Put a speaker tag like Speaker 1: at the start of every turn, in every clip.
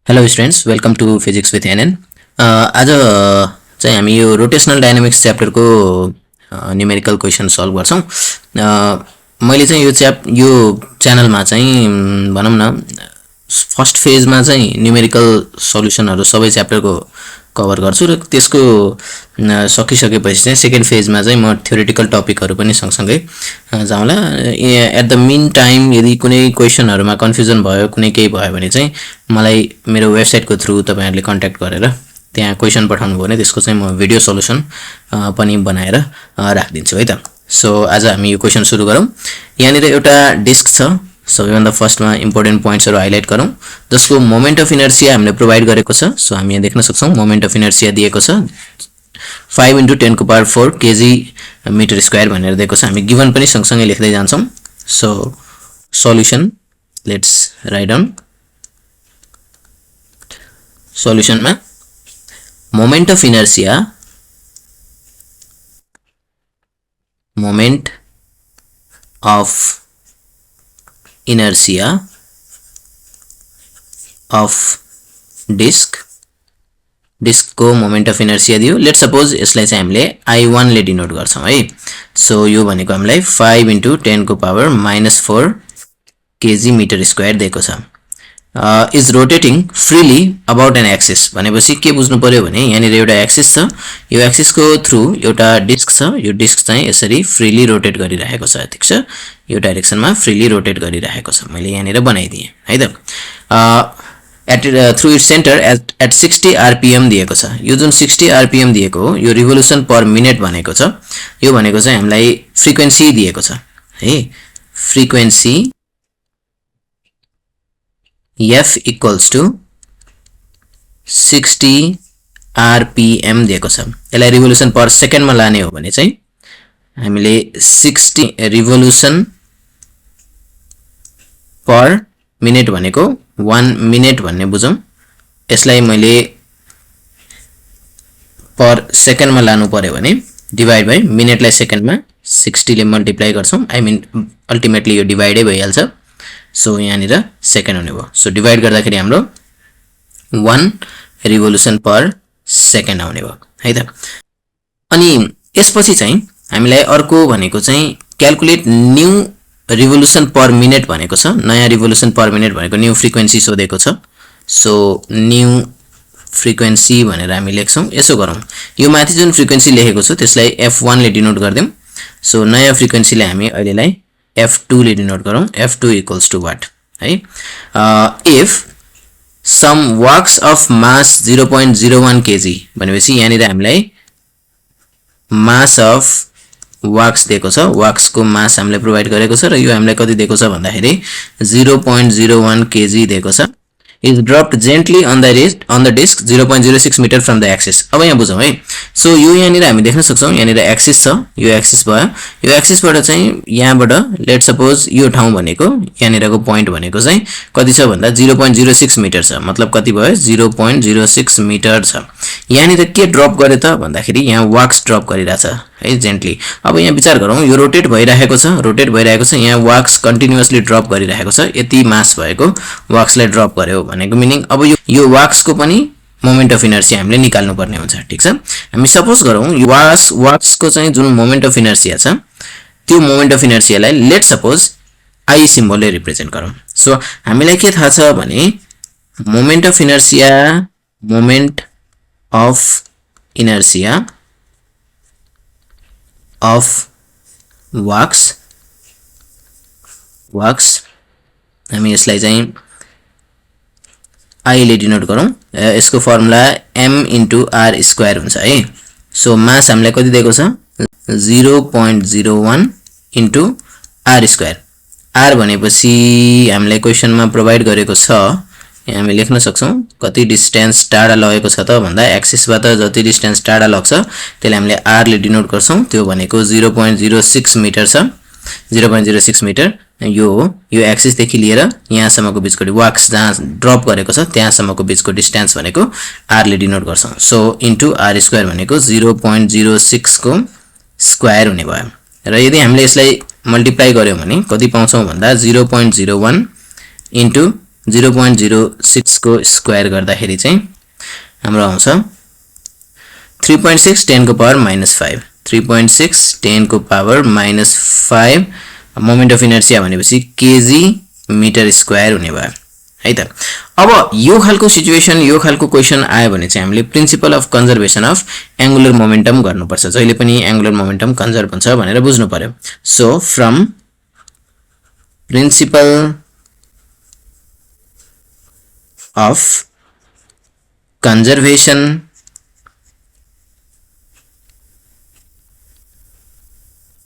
Speaker 1: Hello students, welcome to physics with N N. आज चाहिँ हामी यो रोटेसनल डायनामिक्स च्याप्टरको न्युमेरिकल क्वेसन सल्भ गर्छौँ। मैले चाहिँ यो च्यानलमा चाहिँ भनौँ न फर्स्ट फेजमा चाहिँ न्युमेरिकल सल्युसनहरू सबै च्याप्टरको कभर गर्छु र त्यसको सकिसकेपछि चाहिँ सेकेन्ड फेजमा चाहिँ म थ्योरेटिकल टपिकहरू पनि सँगसँगै जाउँला। एट द मिन टाइम यदि कुनै क्वेसनहरूमा कन्फ्युजन भयो, कुनै केही भयो भने चाहिँ मलाई मेरो वेबसाइटको थ्रु तपाईहरुले कन्ट्याक्ट गरेर त्यहाँ क्वेसन पठाउनु भयो भने त्यसको चाहिँ म भिडियो सल्युसन पनि बनाएर राखिदिन्छु है त। सो आज हामी यो क्वेसन सुरु गरौँ। यहाँनिर एउटा डिस्क छ, सबैभन्दा फर्स्टमा इम्पोर्टेन्ट पोइन्ट्सहरू हाइलाइट गरौँ, जसको मोमेन्ट अफ इनर्सिया हामीले प्रोभाइड गरेको छ। सो हामी यहाँ देख्न सक्छौँ मोमेन्ट अफ इनर्सिया दिएको छ 5 × 10⁴ केजी मिटर स्क्वायर भनेर दिएको छ। हामी गिभन पनि सँगसँगै लेख्दै जान्छौँ। So solution let's write down. सल्युसनमा moment of inertia of disk को मोमेन्ट अफ इनर्सिया दियो। लेट सपोज यसलाई चाहिँ हामीले I1 ले डिनोट गर्छौं है। सो यो भनेको हामीलाई 5 × 10⁻⁴ केजी मिटर स्क्वायर दिएको छ। Is rotating freely about an axis भनेपछि के बुझ्नु पर्यो भने यहाँनिर एउटा एक्सिस छ, यो एक्सिसको थ्रु एउटा डिस्क छ, यो डिस्क चाहिँ यसरी फ्रीली रोटेट गरिरहेको छ। ठीक छ, यो डाइरेक्सनमा फ्रीली रोटेट गरिरहेको छ। मैले यहाँनिर बनाइदिएँ है त। Through its centre at 60 RPM दिएको छ। यो जुन 60 आरपीएम दिएको हो यो रिभोल्युसन पर मिनेट भनेको छ। यो भनेको चाहिँ हामीलाई फ्रिक्वेन्सी दिएको छ है। फ्रिक्वेन्सी F = 60 आरपीएम दिएको छ। यसलाई रिभोल्युसन पर सेकेन्डमा लाने हो भने चाहिँ हामीले 60 रिभोल्युसन पर मिनेट भनेको 1 मिनेट भन्ने बुझौं। यसलाई मैले पर सेकेन्डमा लानु पर्यो भने डिवाइड बाइ मिनेटलाई सेकेन्डमा 60 ले मल्टिप्लाई गर्छौं। आई मिन अल्टिमेटली यो डिवाइडै भइहाल्छ। सो यहाँनिर सेकेन्ड हुने भयो। सो डिवाइड गर्दाखेरि हाम्रो 1 रिभोल्युसन पर सेकेन्ड आउने भयो है त। अनि यसपछि चाहिँ हामीलाई अर्को भनेको चाहिँ क्याल्कुलेट न्यू रिभोल्युसन पर मिनेट भनेको छ। नयाँ रिभोल्युसन पर मिनेट भनेको न्यू फ्रिक्वेन्सी सोधेको छ। सो न्यू फ्रिक्वेन्सी भनेर हामी लेख्छौं। यसो गरौँ, यो माथि जुन फ्रिक्वेन्सी लेखेको छु त्यसलाई F1 ले डिनोट गर्दियौं। सो नयाँ फ्रिक्वेन्सीलाई हामी अहिलेलाई F2 ले डिनोट गरौँ। F2 = what है। If some works of mass 0.01 KG भनेपछि यहाँनिर हामीलाई मास अफ वर्क्स दिएको छ। वर्क्स को मास हामीले प्रोभाइड गरेको छ र यो हामीलाई कति दिएको छ भन्दाखेरि 0.01 केजी दिएको छ। Is dropped gently on the disc 0.06 metre from the axis. अब यहाँ बुझौँ है। सो यो यहाँनिर हामी देख्न सक्छौँ, यहाँनिर एक्सिस छ, यो एक्सिस भयो। यो एक्सिसबाट चाहिँ यहाँबाट लेट सपोज यो ठाउँ भनेको यहाँनिरको पोइन्ट भनेको चाहिँ कति छ भन्दा 0.06 मिटर छ। मतलब कति भयो 0.06 मिटर छ। यहाँनिर के ड्रप गरे त भन्दाखेरि यहाँ वर्क्स ड्रप गरिरहेछ है जेन्टली। अब यहाँ विचार गरौँ, यो रोटेट भइरहेको छ, यहाँ वर्क्स कन्टिन्युअसली ड्रप गरिरहेको छ। यति मास भएको वर्क्सलाई ड्रप गर्यो भनेको मिनिङ अब यो वर्क्स को पनि मोमेन्ट अफ इनर्सिया हामीले निकाल्नु पर्ने हुन्छ। ठीक छ, हामी सपोज गरौँ यो वर्क्स को चाहिँ जुन मोमेन्ट अफ इनर्सिया छ त्यो मोमेन्ट अफ इनर्सियालाई लेट सपोज आई सिम्बलले रिप्रेजेन्ट गरौँ। सो हामीलाई के थाहा छ भने moment of inertia of works हामी यसलाई चाहिँ I ले डिनोट गरौँ। यसको फर्मुला m × r² हुन्छ है। सो मास हामीलाई कति दिएको छ 0.01 × r²। r भनेपछि हामीलाई क्वेशनमा प्रोभाइड गरेको छ, यहाँ हामी लेख्न सक्छौं कति डिस्टेन्स टाढा लगेको छ त भन्दा एक्सिसबाट जति डिस्टेन्स टाढा लाग्छ त्यसले हामीले r ले डिनोट गर्छौं। त्यो भनेको 0.06 मिटर छ। 0.06 मिटर यो एक्सिस देखि लिएर यहाँसम्मको बीचको वर्क्स जहाँ ड्रप गरेको छ त्यहाँसम्मको बीचको डिस्टेन्स भनेको r ले डिनोट गर्छौं। सो इन्टु r² भनेको 0.06 को स्क्वायर हुने भयो। र यदि हामीले यसलाई मल्टिप्लाई गर्यौं भने कति पाउँछौं भन्दा 0.01 * 0.06 को स्क्वायर गर्दाखेरि चाहिँ हाम्रो आउँछ 3.6 10 को पावर -5 3.6 10 को पावर -5 मोमेन्ट अफ इनर्शिया भनेपछि केजी मिटर स्क्वायर हुने भयो है त। अब यो खालको सिचुएसन यो खालको क्वेशन आयो भने चाहिँ हामीले principal of conservation of angular momentum गर्नुपर्छ। जहिले पनि एंगुलर मोमेन्टम कन्जर्भ हुन्छ भनेर बुझ्नु पर्यो। So from principle of conservation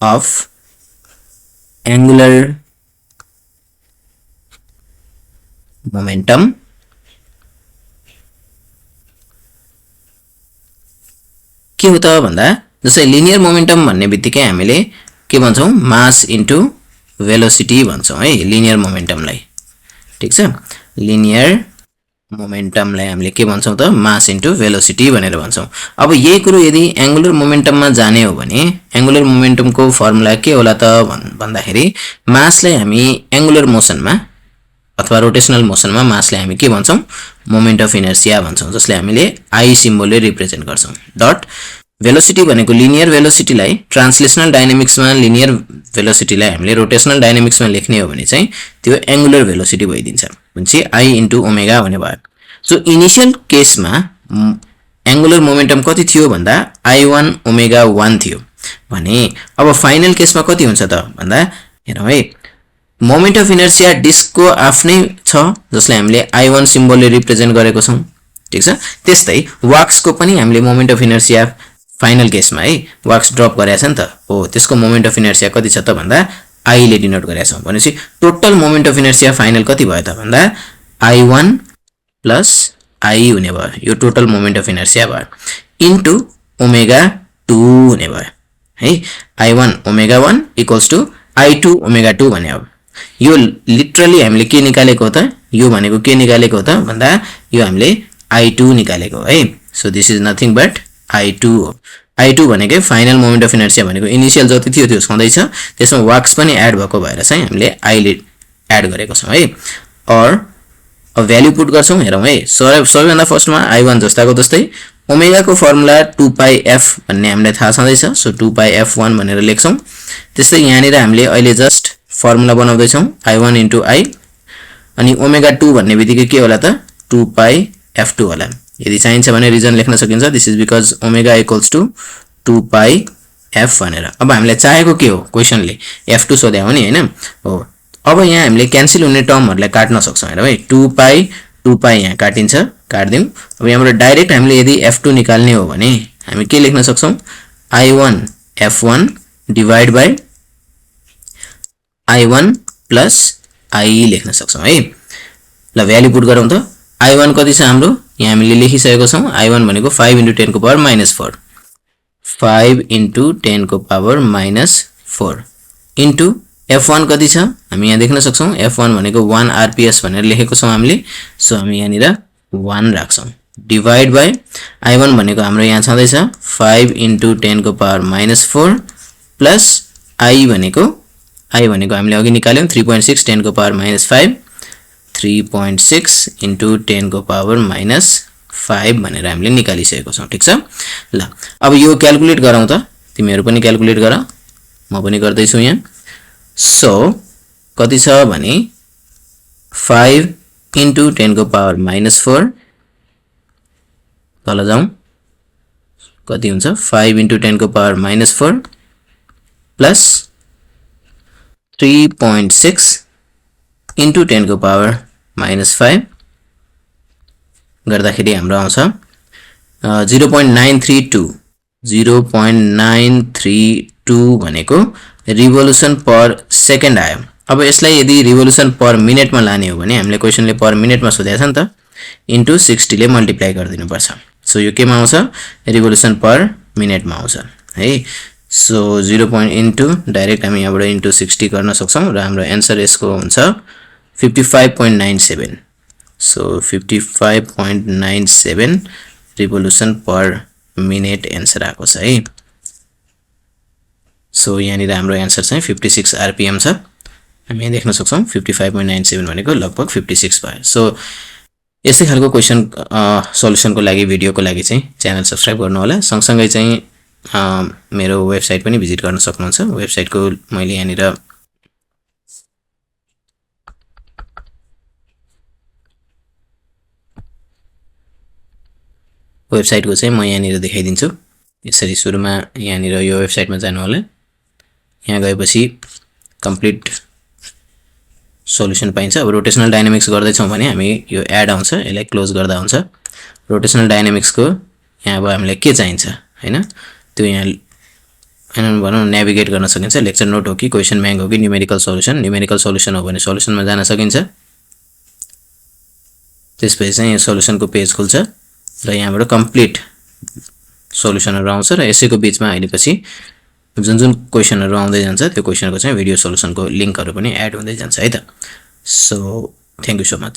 Speaker 1: of angular momentum के हो त भन्दा जस्तै लिनियर मोमेन्टम भन्ने बित्तिकै हामीले के भन्छौं मास इन्टु भेलोसिटी भन्छौं है लिनियर मोमेन्टमलाई। ठीक छ, लिनियर मोमेन्टमलाई हामीले के भन्छौं त मास इन्टु भेलोसिटी भनेर भन्छौं। अब यही कुरो यदि एंगुलर मोमेन्टममा जाने हो भने एंगुलर मोमेन्टमको फर्मुला के होला त भन्दाखेरि मासलाई हामी एंगुलर मोसनमा अथवा रोटेशनल मोसनमा मासलाई हामी के भन्छौं मोमेन्ट अफ इनर्शिया भन्छौं, जसले हामीले आई सिम्बलले रिप्रेजेन्ट गर्छौं। डट भेलोसिटी भनेको लिनियर भेलोसिटीलाई ट्रान्सलेशनल डायनामिक्समा लिनियर भेलोसिटीलाई हामीले रोटेशनल डायनामिक्समा लेख्ने हो भने चाहिँ त्यो एंगुलर भेलोसिटी भइदिन्छ। भनेपछि आई इन्टु ओमेगा हुने भयो। सो इनिशियल केसमा एंगुलर मोमेन्टम कति थियो भन्दा I1 ओमेगा 1 थियो भने अब फाइनल केसमा कति हुन्छ त भन्दा हेरौँ है मोमेन्ट अफ इनर्शिया डिस्कको आफ्नै छ जसले हामीले I1 सिम्बलले रिप्रेजेन्ट गरेको छौं। ठीक छ, त्यस्तै वाक्सको पनि हामीले मोमेन्ट अफ इनर्शिया फाइनल केसमा है वाक्स ड्रप गरेछ नि त हो त्यसको मोमेन्ट अफ इनर्शिया कति छ त भन्दा I ले डिनोट गरेछ भनेपछि total moment of inertia final कति भयो त भन्दा I1 प्लस I हुने भयो। यो टोटल मोमेन्ट अफ इनर्शिया भयो इन्टु ओमेगा 2 हुने भयो है। I1 omega 1 equals to I2 omega 2 भने अब यो लिटरली हामीले के निकालेको हो त यो भनेको के निकालेको हो त भन्दा यो हामीले I2 निकालेको है। So this is nothing but I2 हो। I2 भनेको फाइनल मोमेन्ट अफ इनर्शिया भनेको इनिशियल जति थियो त्यो छँदै छ त्यसमा वाक्स पनि एड भएको भएर चाहिँ हामीले I ले एड गरेको छौं है। और अब भ्यालु पुट गर्छौं हेरौं है। सबैभन्दा फर्स्टमा I1 जस्ताको जस्तै ओमेगा को फर्मुला 2πf भन्ने हामीलाई थाहा छँदै छ। सो 2πf1 भनेर लेख्छौं। त्यस्तै यहाँनिर हामीले अहिले जस्ट फर्मुला बनाउँदै छौं I1 इन्टु I अनि ओमेगा 2 भन्ने बित्तिकै के होला त 2πf2 होला। यदि चाहिन्छ भने रिजन लेख्न सकिन्छ this is because omega equals to 2πf भनेर। अब हामीले चाहेको के हो क्वेशनले f2 सोध्या हो नि हैन हो। अब यहाँ हामीले क्यान्सल हुने टर्महरुलाई काट्न सक्छौं हेरौ है 2π यहाँ काटिन्छ काट्दियौ। अब यहाँबाट डाइरेक्ट हामीले यदि f2 निकाल्ने हो भने हामी के लेख्न सक्छौं I1 f1 divide by I1 plus I लेख्न सक्छौं है। ल भ्यालु पुट गरौँ त I1 कति छ हाम्रो यहाँ हामीले लेखिसकेको छौं I1 भनेको 5 * 10 को पावर -4 5 * 10 को पावर -4 इन्टु f1 कति छ हामी यहाँ देख्न सक्छौं f1 भनेको 1 rps भनेर लेखेको छौं हामीले। सो हामी यहाँनिर 1 राख्छौं डिवाइड बाइ I1 भनेको हाम्रो यहाँ छँदै छ 5 * 10 को पावर -4 प्लस I भनेको हामीले अघि निकाल्यौं 3.6 10 को पावर -5 3.6 * 10 को पावर -5 भनेर हामीले निकालिसकेको छौं। ठीक छ, ल अब यो क्याल्कुलेट गरौँ त तिमीहरु पनि क्याल्कुलेट गर म पनि गर्दै छु यहाँ। सो कति छ भने 5 * 10 को पावर -4 तल जाउँ कति हुन्छ 5 * 10 को पावर -4 प्लस 3.6 * 10 को पावर -5 गर्दाखेरि हाम्रो आउँछ 0.932 भनेको रिभोल्युसन पर सेकेन्ड आयो। अब यसलाई यदि रिभोल्युसन पर मिनेटमा लाने हो भने हामीले क्वेशनले पर मिनेटमा सोधेको छ नि त इन्टु 60 ले मल्टिप्लाई गरिदिनु पर्छ। सो यो केमा आउँछ रिभोल्युसन पर मिनेटमा आउँछ है। सो 0. इन्टु डाइरेक्ट हामी यहाँबाट इन्टु 60 गर्न सक्छौं र हाम्रो आन्सर यसको हुन्छ 55.97। सो 55.97 रिभोल्युसन पर मिनेट आन्सर आएको छ है। सो यहाँनिर हाम्रो आन्सर चाहिँ 56 rpm छ हामी यहाँ देख्न सक्छौं 55.97 भनेको लगभग 56 भयो। सो यस्तै खालको क्वेसन सल्युसनको लागि भिडियोको लागि चाहिँ च्यानल सब्स्क्राइब गर्नु होला। सँगसँगै चाहिँ मेरो वेबसाइट पनि भिजिट गर्न सक्नुहुन्छ। वेबसाइटको मैले यहाँनिर वेबसाइटको चाहिँ म यहाँनिर देखाइदिन्छु। यसरी सुरुमा यहाँनिर यो वेबसाइटमा जानु होला। यहाँ गएपछि कम्प्लिट सोल्युसन पाइन्छ। अब रोटेसनल डाइनामिक्स गर्दैछौँ भने हामी यो एड आउँछ, यसलाई क्लोज गर्दा हुन्छ। रोटेसनल डाइनामिक्सको यहाँ अब हामीलाई के चाहिन्छ हैन, त्यो यहाँ भनौँ नेभिगेट गर्न सकिन्छ। लेक्चर नोट हो कि क्वेसन ब्याङ्क हो कि न्युमेरिकल सोल्युसन। न्युमेरिकल सोल्युसन हो भने सोल्युसनमा जान सकिन्छ। त्यसपछि चाहिँ यो सोल्युसनको पेज खुल्छ र यहाँबाट कम्प्लिट सोल्युसनहरु आउँछ र यसैको बीचमा अहिले पछि जुन जुन क्वेसनहरु आउँदै जान्छ त्यो क्वेसनको चाहिँ भिडियो सोल्युसनको लिंकहरु पनि एड हुँदै जान्छ है त। So thank you so much.